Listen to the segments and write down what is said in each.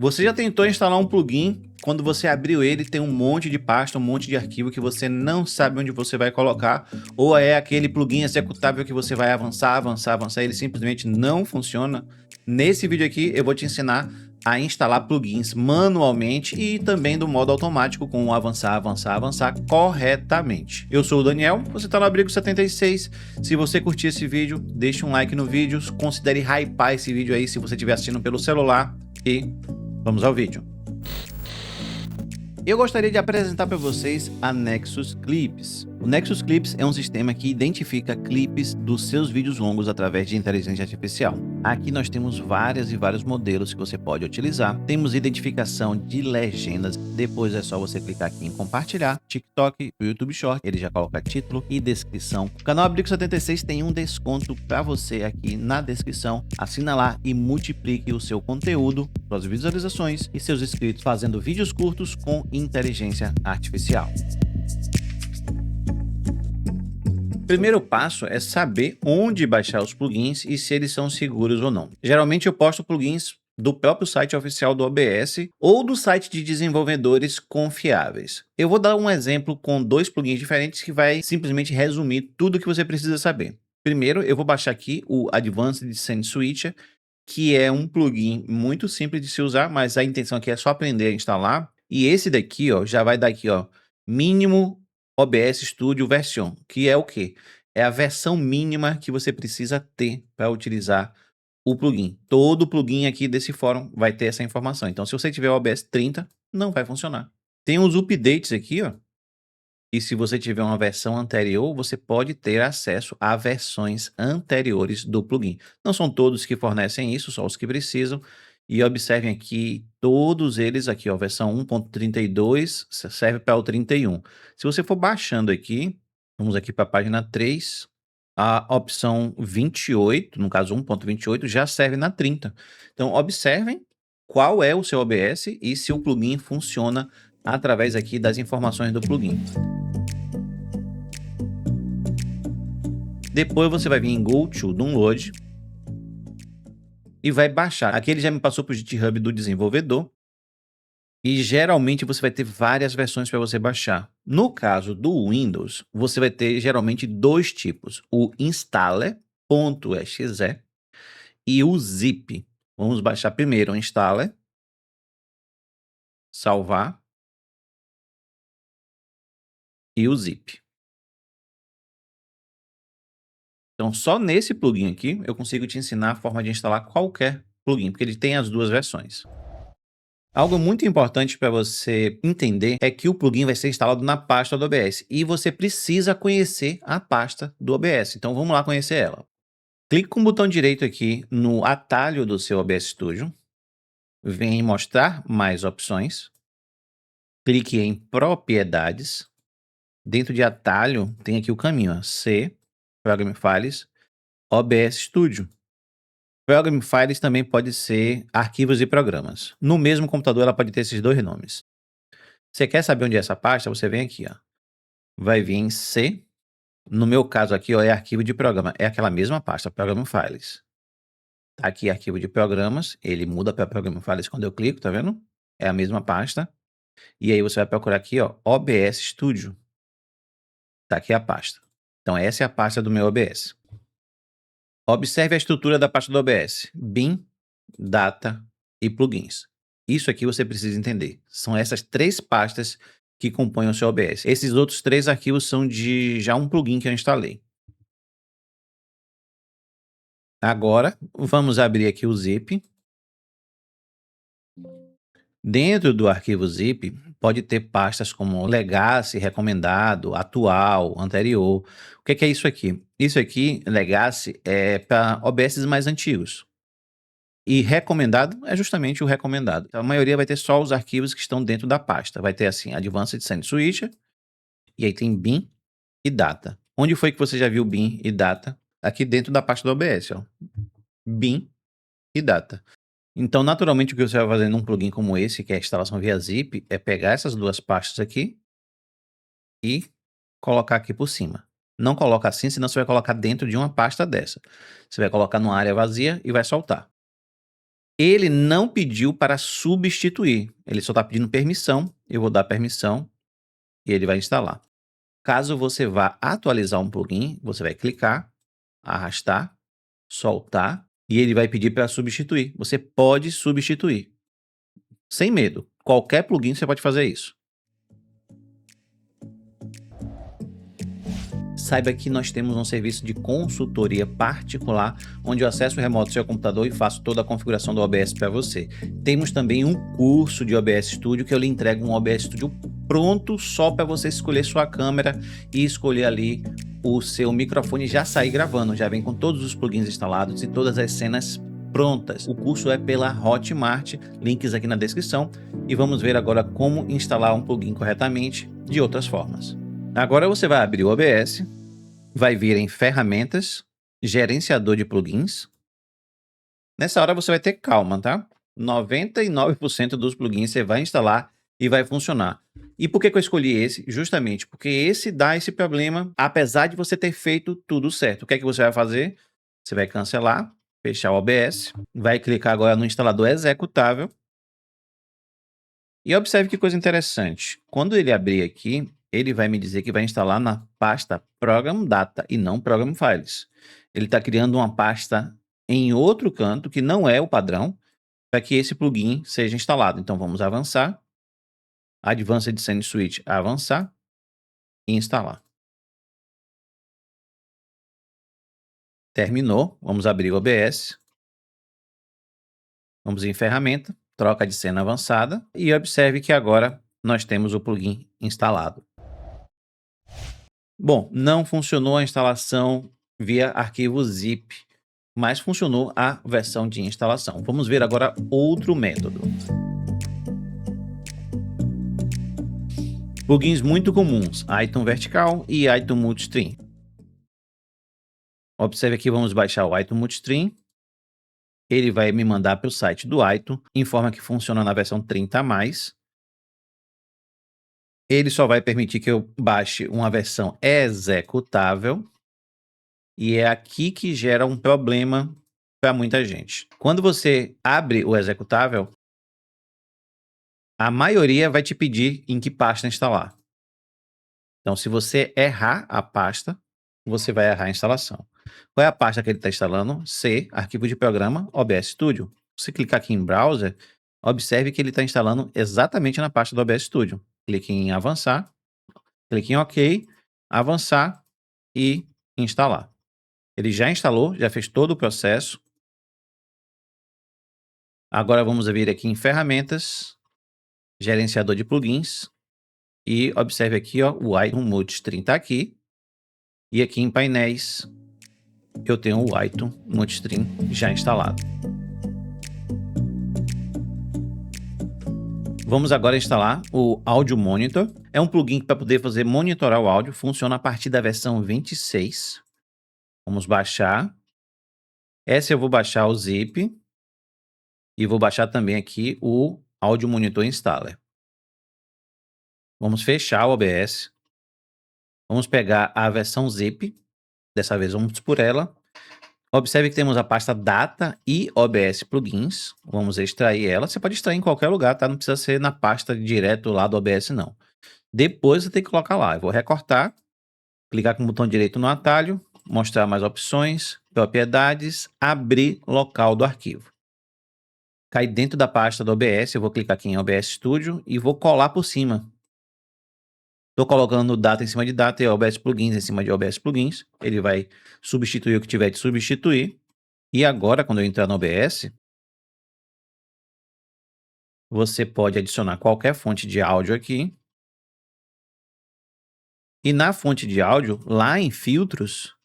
Você já tentou instalar um plugin? Quando você abriu ele, tem um monte de pasta, um monte de arquivo que você não sabe onde você vai colocar, ou é aquele plugin executável que você vai avançar, avançar, avançar, ele simplesmente não funciona. Nesse vídeo aqui eu vou te ensinar a instalar plugins manualmente e também do modo automático com o avançar, avançar, avançar corretamente. Eu sou o Daniel, você está no Abrigo 76. Se você curtir esse vídeo, deixe um like no vídeo, considere hypar esse vídeo aí se você estiver assistindo pelo celular e vamos ao vídeo. Eu gostaria de apresentar para vocês a Nexus Clips. O Nexus Clips é um sistema que identifica clipes dos seus vídeos longos através de inteligência artificial. Aqui nós temos vários modelos que você pode utilizar. Temos identificação de legendas, depois é só você clicar aqui em compartilhar. TikTok, o YouTube Short, ele já coloca título e descrição. O canal Abrigo 76 tem um desconto para você aqui na descrição. Assina lá e multiplique o seu conteúdo, suas visualizações e seus inscritos fazendo vídeos curtos com inteligência artificial. Primeiro passo é saber onde baixar os plugins e se eles são seguros ou não. Geralmente eu posto plugins do próprio site oficial do OBS ou do site de desenvolvedores confiáveis. Eu vou dar um exemplo com dois plugins diferentes que vai simplesmente resumir tudo o que você precisa saber. Primeiro, eu vou baixar aqui o Advanced Scene Switcher, que é um plugin muito simples de se usar, mas a intenção aqui é só aprender a instalar. E esse daqui, ó, já vai dar aqui, ó, mínimo OBS Studio Version, que é o quê? É a versão mínima que você precisa ter para utilizar o plugin. Todo plugin aqui desse fórum vai ter essa informação. Então, se você tiver o OBS 30, não vai funcionar. Tem os updates aqui, ó. E se você tiver uma versão anterior, você pode ter acesso a versões anteriores do plugin. Não são todos que fornecem isso, só os que precisam. E observem aqui, todos eles aqui, ó, versão 1.32 serve para o 31. Se você for baixando aqui, vamos aqui para a página 3, a opção 28, no caso 1.28, já serve na 30. Então, observem qual é o seu OBS e se o plugin funciona através aqui das informações do plugin. Depois você vai vir em Go to Download e vai baixar. Aqui ele já me passou para o GitHub do desenvolvedor e geralmente você vai ter várias versões para você baixar. No caso do Windows, você vai ter geralmente dois tipos, o installer.exe e o zip. Vamos baixar primeiro o installer, salvar e o zip. Então, só nesse plugin aqui, eu consigo te ensinar a forma de instalar qualquer plugin, porque ele tem as duas versões. Algo muito importante para você entender é que o plugin vai ser instalado na pasta do OBS e você precisa conhecer a pasta do OBS. Então, vamos lá conhecer ela. Clique com o botão direito aqui no atalho do seu OBS Studio. Vem em mostrar mais opções. Clique em propriedades. Dentro de atalho, tem aqui o caminho, ó, C, Program Files, OBS Studio. Program Files também pode ser arquivos e programas. No mesmo computador, ela pode ter esses dois nomes. Você quer saber onde é essa pasta? Você vem aqui, ó. Vai vir em C. No meu caso aqui, ó, é arquivo de programa. É aquela mesma pasta, Program Files. Tá aqui arquivo de programas. Ele muda para Program Files quando eu clico, tá vendo? É a mesma pasta. E aí você vai procurar aqui, ó, OBS Studio. Tá aqui a pasta. Então essa é a pasta do meu OBS. Observe a estrutura da pasta do OBS: bin, data e plugins. Isso aqui você precisa entender. São essas três pastas que compõem o seu OBS. Esses outros três arquivos são de já um plugin que eu instalei. Agora, vamos abrir aqui o zip. Dentro do arquivo zip, pode ter pastas como Legacy, recomendado, atual, anterior. O que é isso aqui? Isso aqui, Legacy, é para OBS mais antigos. E recomendado é justamente o recomendado. A maioria vai ter só os arquivos que estão dentro da pasta. Vai ter assim, Advanced Scene Switcher, e aí tem bin e data. Onde foi que você já viu bin e data? Aqui dentro da pasta do OBS, ó. Bin e data. Então, naturalmente, o que você vai fazer num plugin como esse, que é a instalação via zip, é pegar essas duas pastas aqui e colocar aqui por cima. Não coloca assim, senão você vai colocar dentro de uma pasta dessa. Você vai colocar numa área vazia e vai soltar. Ele não pediu para substituir, ele só está pedindo permissão, eu vou dar permissão e ele vai instalar. Caso você vá atualizar um plugin, você vai clicar, arrastar, soltar e ele vai pedir para substituir. Você pode substituir, sem medo. Qualquer plugin você pode fazer isso. Saiba que nós temos um serviço de consultoria particular, onde eu acesso remoto seu computador e faço toda a configuração do OBS para você. Temos também um curso de OBS Studio, que eu lhe entrego um OBS Studio pronto só para você escolher sua câmera e escolher ali o seu microfone e já sair gravando. Já vem com todos os plugins instalados e todas as cenas prontas. O curso é pela Hotmart, links aqui na descrição. E vamos ver agora como instalar um plugin corretamente de outras formas. Agora você vai abrir o OBS, vai vir em ferramentas, gerenciador de plugins. Nessa hora você vai ter calma, tá? 99% dos plugins você vai instalar e vai funcionar. E por que eu escolhi esse? Justamente porque esse dá esse problema, apesar de você ter feito tudo certo. O que é que você vai fazer? Você vai cancelar, fechar o OBS, vai clicar agora no instalador executável. E observe que coisa interessante. Quando ele abrir aqui, ele vai me dizer que vai instalar na pasta Program Data e não Program Files. Ele está criando uma pasta em outro canto, que não é o padrão, para que esse plugin seja instalado. Então vamos avançar, Advanced Scene Suite, avançar e instalar. Terminou, vamos abrir o OBS. Vamos em ferramenta, troca de cena avançada e observe que agora nós temos o plugin instalado. Bom, não funcionou a instalação via arquivo zip, mas funcionou a versão de instalação. Vamos ver agora outro método. Plugins muito comuns, iTunes Vertical e iTunes Multistream. Observe aqui, vamos baixar o iTunes Multistream. Ele vai me mandar para o site do iTunes, informa que funciona na versão 30 a mais. Ele só vai permitir que eu baixe uma versão executável. E é aqui que gera um problema para muita gente. Quando você abre o executável, a maioria vai te pedir em que pasta instalar. Então, se você errar a pasta, você vai errar a instalação. Qual é a pasta que ele está instalando? C, arquivo de programa, OBS Studio. Se clicar aqui em Browser, observe que ele está instalando exatamente na pasta do OBS Studio. Clique em avançar, clique em OK, avançar e instalar. Ele já instalou, já fez todo o processo. Agora vamos vir aqui em ferramentas, gerenciador de plugins e observe aqui, ó, o iTunes Multistream está aqui. E aqui em painéis eu tenho o iTunes Multistream já instalado. Vamos agora instalar o Audio Monitor. É um plugin para poder fazer monitorar o áudio. Funciona a partir da versão 26. Vamos baixar. Essa eu vou baixar o zip. E vou baixar também aqui o Audio Monitor Installer. Vamos fechar o OBS. Vamos pegar a versão zip. Dessa vez vamos por ela. Observe que temos a pasta Data e OBS Plugins. Vamos extrair ela. Você pode extrair em qualquer lugar, tá? Não precisa ser na pasta direto lá do OBS, não. Depois você tem que colocar lá. Eu vou recortar, clicar com o botão direito no atalho, mostrar mais opções, propriedades, abrir local do arquivo. Cai dentro da pasta do OBS, eu vou clicar aqui em OBS Studio e vou colar por cima. Estou colocando data em cima de data e OBS Plugins em cima de OBS Plugins. Ele vai substituir o que tiver de substituir. E agora, quando eu entrar no OBS, você pode adicionar qualquer fonte de áudio aqui. E na fonte de áudio, lá em filtros,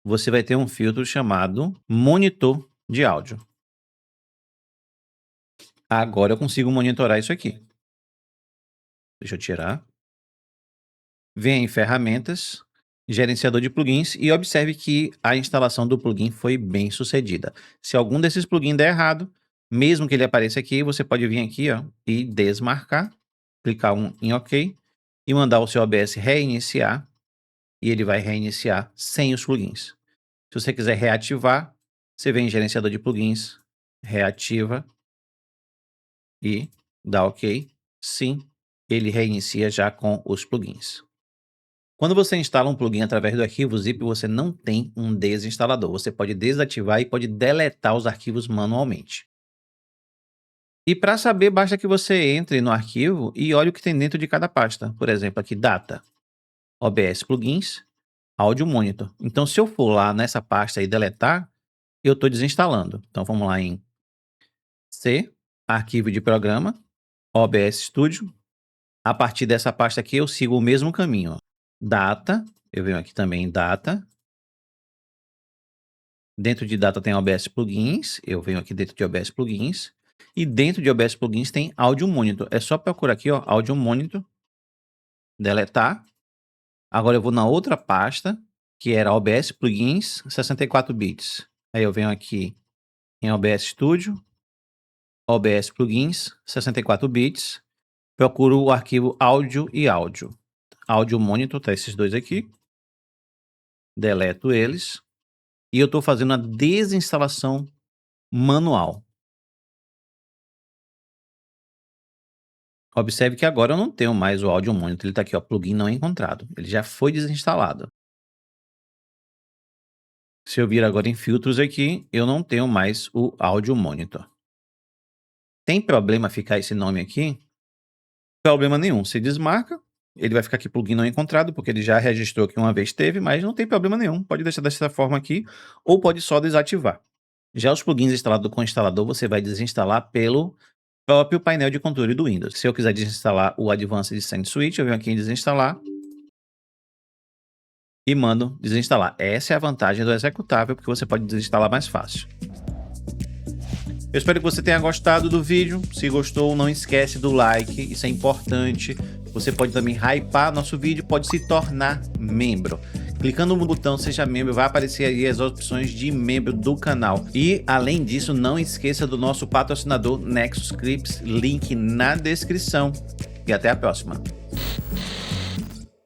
você vai ter um filtro chamado monitor de áudio. Agora eu consigo monitorar isso aqui. Deixa eu tirar. Vem em ferramentas, gerenciador de plugins e observe que a instalação do plugin foi bem sucedida. Se algum desses plugins der errado, mesmo que ele apareça aqui, você pode vir aqui, ó, e desmarcar, clicar em OK e mandar o seu OBS reiniciar e ele vai reiniciar sem os plugins. Se você quiser reativar, você vem em gerenciador de plugins, reativa e dá OK. Sim, ele reinicia já com os plugins. Quando você instala um plugin através do arquivo zip, você não tem um desinstalador. Você pode desativar e pode deletar os arquivos manualmente. E para saber, basta que você entre no arquivo e olhe o que tem dentro de cada pasta. Por exemplo, aqui Data, OBS Plugins, Audio Monitor. Então, se eu for lá nessa pasta e deletar, eu estou desinstalando. Então, vamos lá em C, Arquivo de Programa, OBS Studio. A partir dessa pasta aqui, eu sigo o mesmo caminho. Ó. Data, eu venho aqui também em Data. Dentro de Data tem OBS Plugins, eu venho aqui dentro de OBS Plugins. E dentro de OBS Plugins tem Audio Monitor. É só procurar aqui, ó, Audio Monitor, deletar. Agora eu vou na outra pasta, que era OBS Plugins 64 bits. Aí eu venho aqui em OBS Studio, OBS Plugins 64 bits. Procuro o arquivo áudio e áudio. Audio Monitor, tá esses dois aqui. Deleto eles. E eu estou fazendo a desinstalação manual. Observe que agora eu não tenho mais o Audio Monitor, ele está aqui, ó, plugin não encontrado. Ele já foi desinstalado. Se eu vir agora em filtros aqui, eu não tenho mais o Audio Monitor. Tem problema ficar esse nome aqui? Problema nenhum. Se desmarca, ele vai ficar aqui plugin não encontrado, porque ele já registrou que uma vez teve, mas não tem problema nenhum. Pode deixar dessa forma aqui, ou pode só desativar. Já os plugins instalados com o instalador, você vai desinstalar pelo próprio painel de controle do Windows. Se eu quiser desinstalar o Advanced Send Switch, eu venho aqui em desinstalar e mando desinstalar. Essa é a vantagem do executável, porque você pode desinstalar mais fácil. Eu espero que você tenha gostado do vídeo. Se gostou, não esquece do like, isso é importante. Você pode também hypar nosso vídeo, pode se tornar membro. Clicando no botão Seja Membro, vai aparecer aí as opções de membro do canal. E, além disso, não esqueça do nosso patrocinador Nexus Clips, link na descrição. E até a próxima.